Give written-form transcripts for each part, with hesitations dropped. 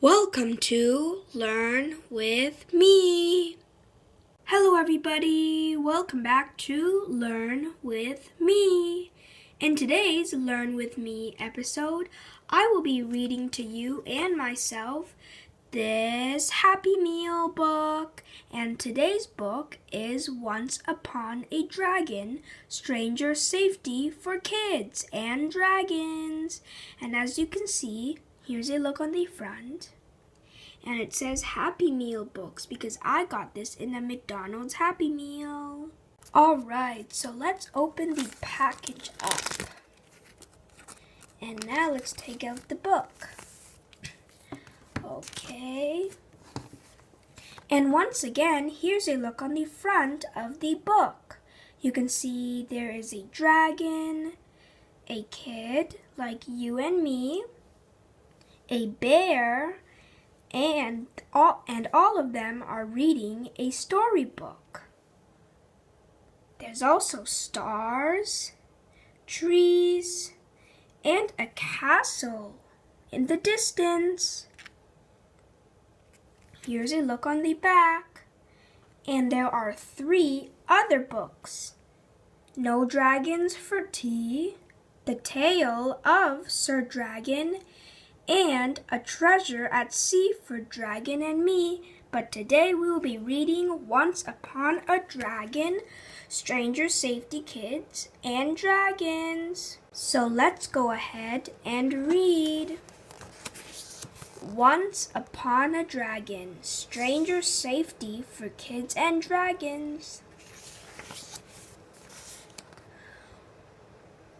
Welcome to Learn with Me. Hello everybody, welcome back to Learn with Me. In today's Learn with Me episode, I will be reading to you and myself this Happy Meal book. And today's book is Once Upon a Dragon, Stranger Safety for Kids and Dragons. And as you can see, here's a look on the front. And it says Happy Meal books because I got this in a McDonald's Happy Meal. Alright, so let's open the package up. And now let's take out the book. Okay. And once again, here's a look on the front of the book. You can see there is a dragon, a kid like you and me, a bear, and all of them are reading a storybook. There's also stars, trees, and a castle in the distance. Here's a look on the back, and there are 3 other books. No Dragons for Tea, The Tale of Sir Dragon, and A Treasure at Sea for Dragon and Me. But today we will be reading Once Upon a Dragon, Stranger Safety Kids and Dragons. So let's go ahead and read. Once Upon a Dragon, Stranger Safety for Kids and Dragons.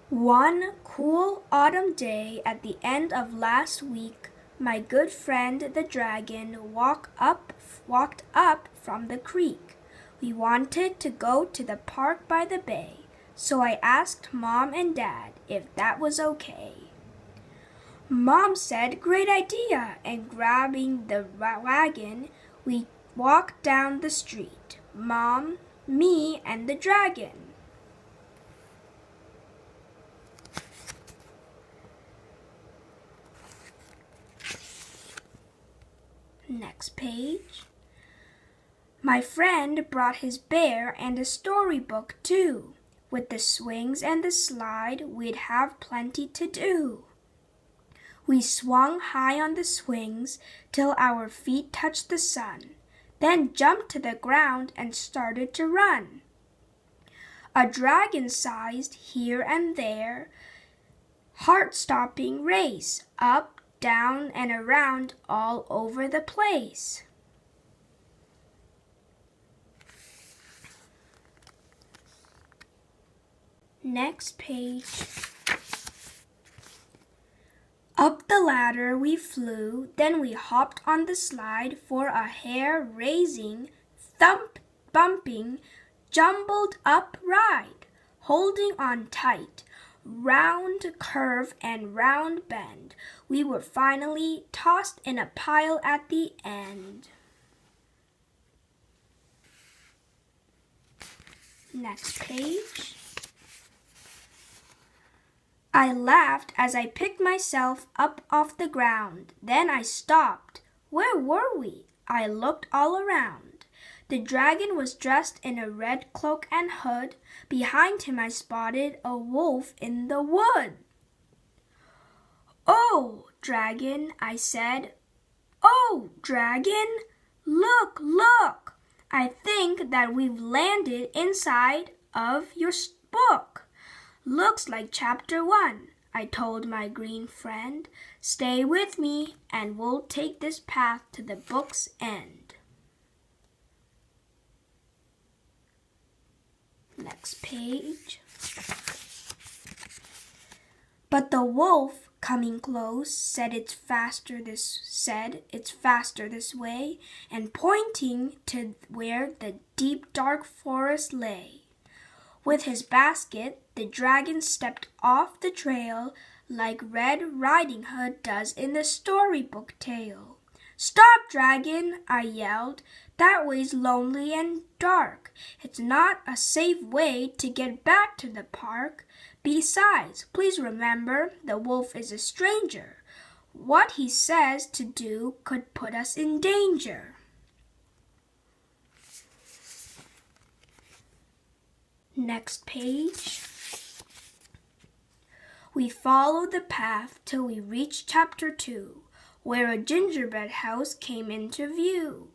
One cool autumn day at the end of last week, my good friend the dragon walked up from the creek. We wanted to go to the park by the bay, so I asked Mom and Dad if that was okay. Mom said, "Great idea," and grabbing the wagon, we walked down the street. Mom, me, and the dragon. Next page. My friend brought his bear and a storybook too. With the swings and the slide, we'd have plenty to do. We swung high on the swings till our feet touched the sun, then jumped to the ground and started to run. A dragon-sized here and there, heart-stopping race, up, down and around all over the place. Next page. Up the ladder we flew, then we hopped on the slide for a hair-raising, thump-bumping, jumbled-up ride, holding on tight. Round curve and round bend, we were finally tossed in a pile at the end. Next page. I laughed as I picked myself up off the ground. Then I stopped. Where were we? I looked all around. The dragon was dressed in a red cloak and hood. Behind him I spotted a wolf in the wood. "Oh, dragon," I said. "Oh, dragon, look, look. I think that we've landed inside of your book. Looks like chapter 1. I told my green friend. Stay with me and we'll take this path to the book's end. Next page. But the wolf, coming close, said it's faster this way, and pointing to where the deep dark forest lay. With his basket, the dragon stepped off the trail like Red Riding Hood does in the storybook tale. "Stop, dragon," I yelled. "That way's lonely and dark. It's not a safe way to get back to the park. Besides, please remember, the wolf is a stranger. what he says to do could put us in danger. Next page. We followed the path till we reached chapter 2, where a gingerbread house came into view,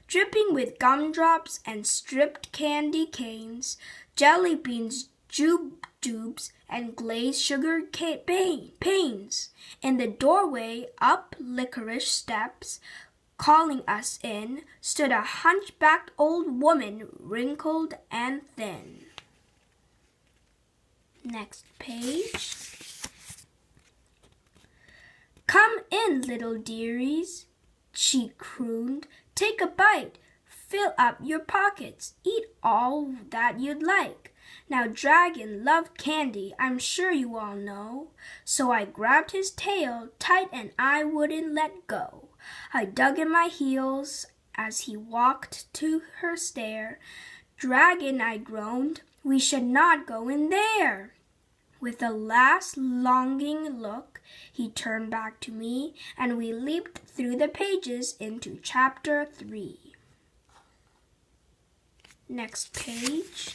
dripping with gumdrops and stripped candy canes, jelly beans, jubes, and glazed sugar panes. In the doorway, up licorice steps, calling us in, stood a hunchbacked old woman, wrinkled and thin. Next page. Come in, little dearies, she crooned. Take a bite, fill up your pockets, eat all that you'd like. Now Dragon loved candy, I'm sure you all know. So I grabbed his tail tight and I wouldn't let go. I dug in my heels as he walked to her stair. Dragon, I groaned, we should not go in there. With a last longing look, he turned back to me, and we leaped through the pages into chapter 3. Next page.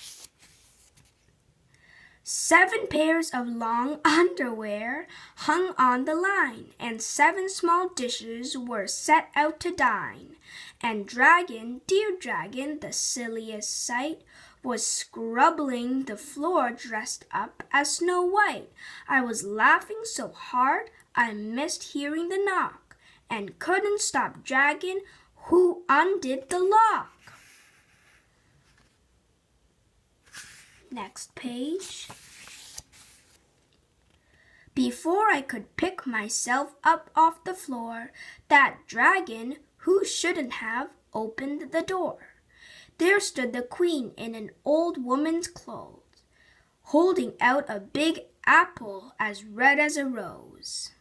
7 pairs of long underwear hung on the line, and 7 small dishes were set out to dine. And Dragon, dear Dragon, the silliest sight, was scrubbing the floor dressed up as Snow White. I was laughing so hard I missed hearing the knock, and couldn't stop Dragon, who undid the lock. Next page. Before I could pick myself up off the floor, that Dragon, who shouldn't have, opened the door. There stood the Queen in an old woman's clothes, holding out a big apple as red as a rose.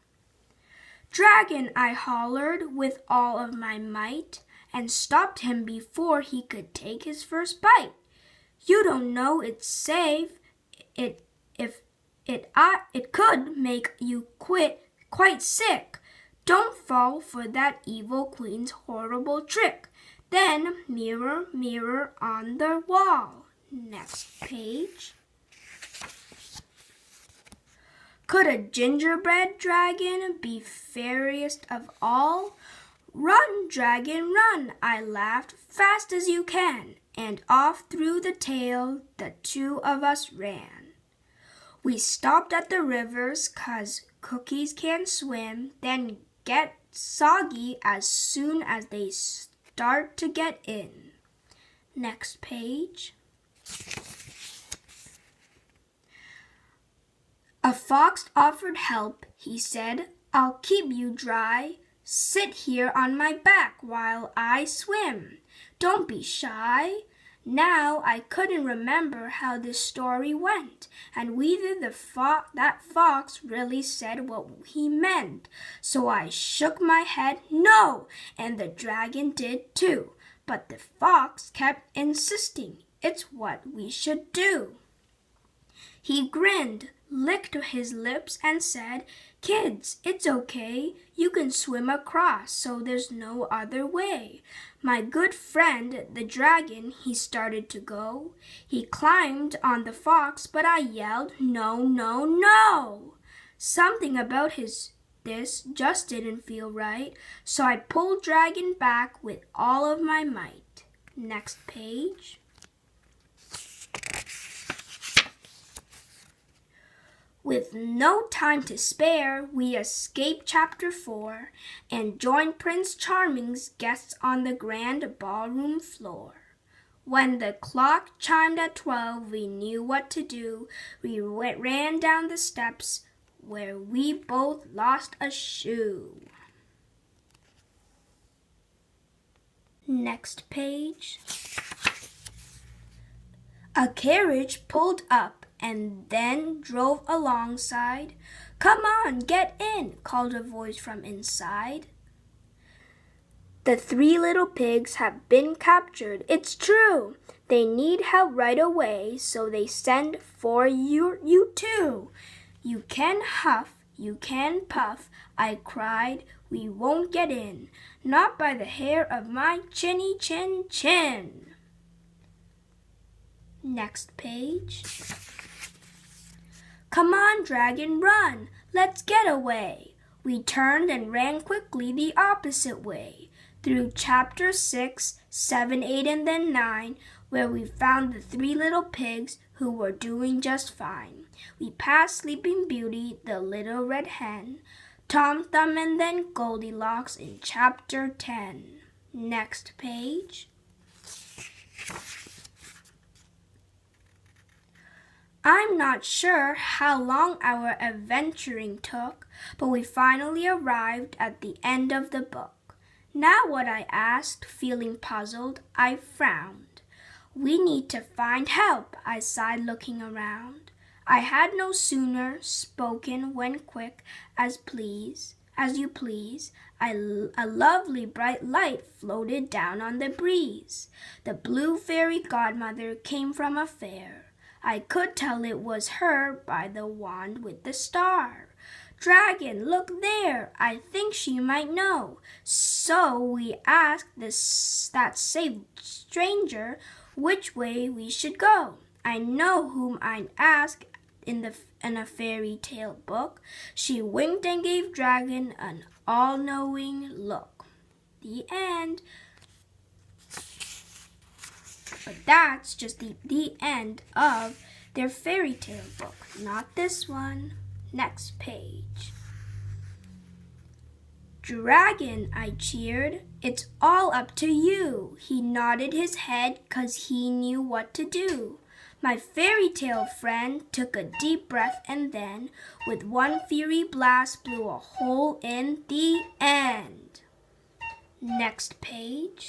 Dragon, I hollered with all of my might, and stopped him before he could take his first bite. You don't know it's safe. It could make you quite sick. Don't fall for that evil Queen's horrible trick. Then, mirror, mirror on the wall. Next page. Could a gingerbread dragon be fairest of all? Run, dragon, run, I laughed, fast as you can, and off through the tail the 2 of us ran. We stopped at the rivers 'cause cookies can't swim, then get soggy as soon as they start to get in. Next page. A fox offered help. He said, I'll keep you dry. Sit here on my back while I swim. Don't be shy. Now I couldn't remember how this story went, and whether that fox really said what he meant. So I shook my head no, and the dragon did too. But the fox kept insisting it's what we should do. He grinned, licked his lips, and said, Kids, it's okay. You can swim across, so there's no other way. My good friend, the dragon, he started to go. He climbed on the fox, but I yelled, No, no, no! Something about this just didn't feel right, so I pulled Dragon back with all of my might. Next page. With no time to spare, we escaped chapter 4 and joined Prince Charming's guests on the grand ballroom floor. When the clock chimed at 12, we knew what to do. We ran down the steps where we both lost a shoe. Next page. A carriage pulled up and then drove alongside. Come on, get in, called a voice from inside. The 3 little pigs have been captured, it's true. They need help right away, so they send for you too. You can huff, you can puff. I cried, we won't get in, not by the hair of my chinny chin chin. Next page. Come on, dragon, run, let's get away. We turned and ran quickly the opposite way, through chapter 6, 7, 8, and then 9, where we found the 3 little pigs who were doing just fine. We passed Sleeping Beauty, the little red hen, Tom Thumb, and then Goldilocks in chapter 10. Next page. I'm not sure how long our adventuring took, but we finally arrived at the end of the book. Now what? I asked, feeling puzzled. I frowned. We need to find help, I sighed, looking around. I had no sooner spoken when quick as you please, a lovely bright light floated down on the breeze. The blue fairy godmother came from a fair. I could tell it was her by the wand with the star. Dragon, look there, I think she might know. So we asked that safe stranger which way we should go. I know whom I'd ask in a fairy tale book. She winked and gave Dragon an all-knowing look. The end. But that's just the end of their fairy tale book, not this one. Next page. Dragon, I cheered, it's all up to you. He nodded his head 'cause he knew what to do. My fairy tale friend took a deep breath and then, with one fiery blast, blew a hole in the end. Next page.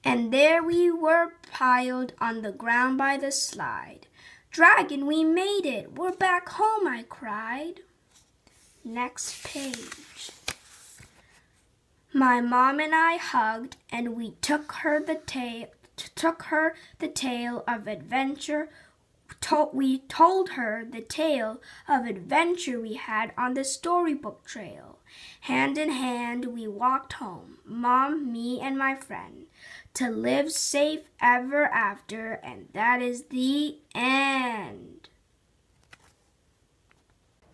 And there we were piled on the ground by the slide. Dragon, we made it! We're back home, I cried. Next page. My mom and I hugged, and we took her the tale of adventure. We told her the tale of adventure we had on the storybook trail. Hand in hand, we walked home, Mom, me, and my friend, to live safe ever after, and that is the end.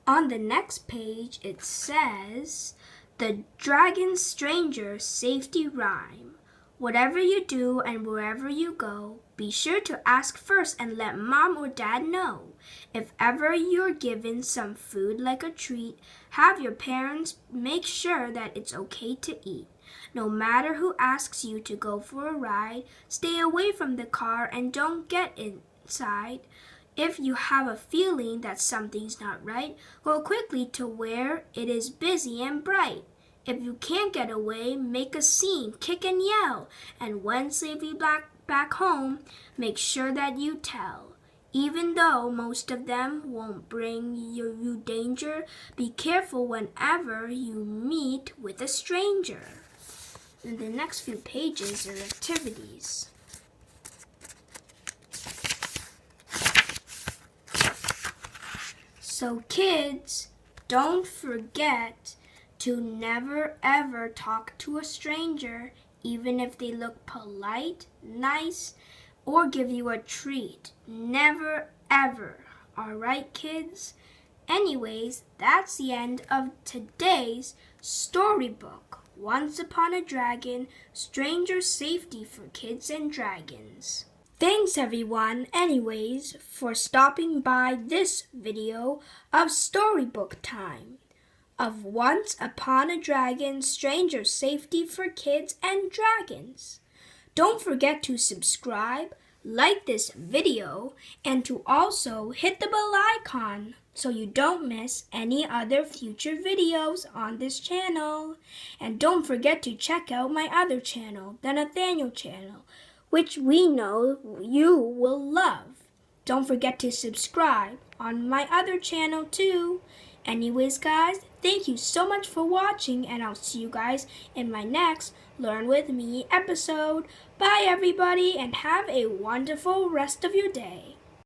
On the next page, it says, The Dragon Stranger Safety Rhyme. Whatever you do and wherever you go, be sure to ask first and let Mom or Dad know. If ever you're given some food like a treat, have your parents make sure that it's okay to eat. No matter who asks you to go for a ride, stay away from the car and don't get inside. If you have a feeling that something's not right, go quickly to where it is busy and bright. If you can't get away, make a scene, kick and yell, and when safely back home, make sure that you tell. Even though most of them won't bring you danger, be careful whenever you meet with a stranger. And the next few pages are activities. So kids, don't forget to never ever talk to a stranger, even if they look polite, nice, or give you a treat. Never ever. All right, kids? Anyways, that's the end of today's storybook. Once Upon a Dragon, Stranger Safety for Kids and Dragons. Thanks everyone, anyways, for stopping by this video of Storybook Time of Once Upon a Dragon, Stranger Safety for Kids and Dragons. Don't forget to subscribe, like this video, and to also hit the bell icon so you don't miss any other future videos on this channel. And don't forget to check out my other channel, the Nathaniel channel, which we know you will love. Don't forget to subscribe on my other channel too. Anyways, guys, thank you so much for watching, and I'll see you guys in my next Learn With Me episode. Bye, everybody, and have a wonderful rest of your day.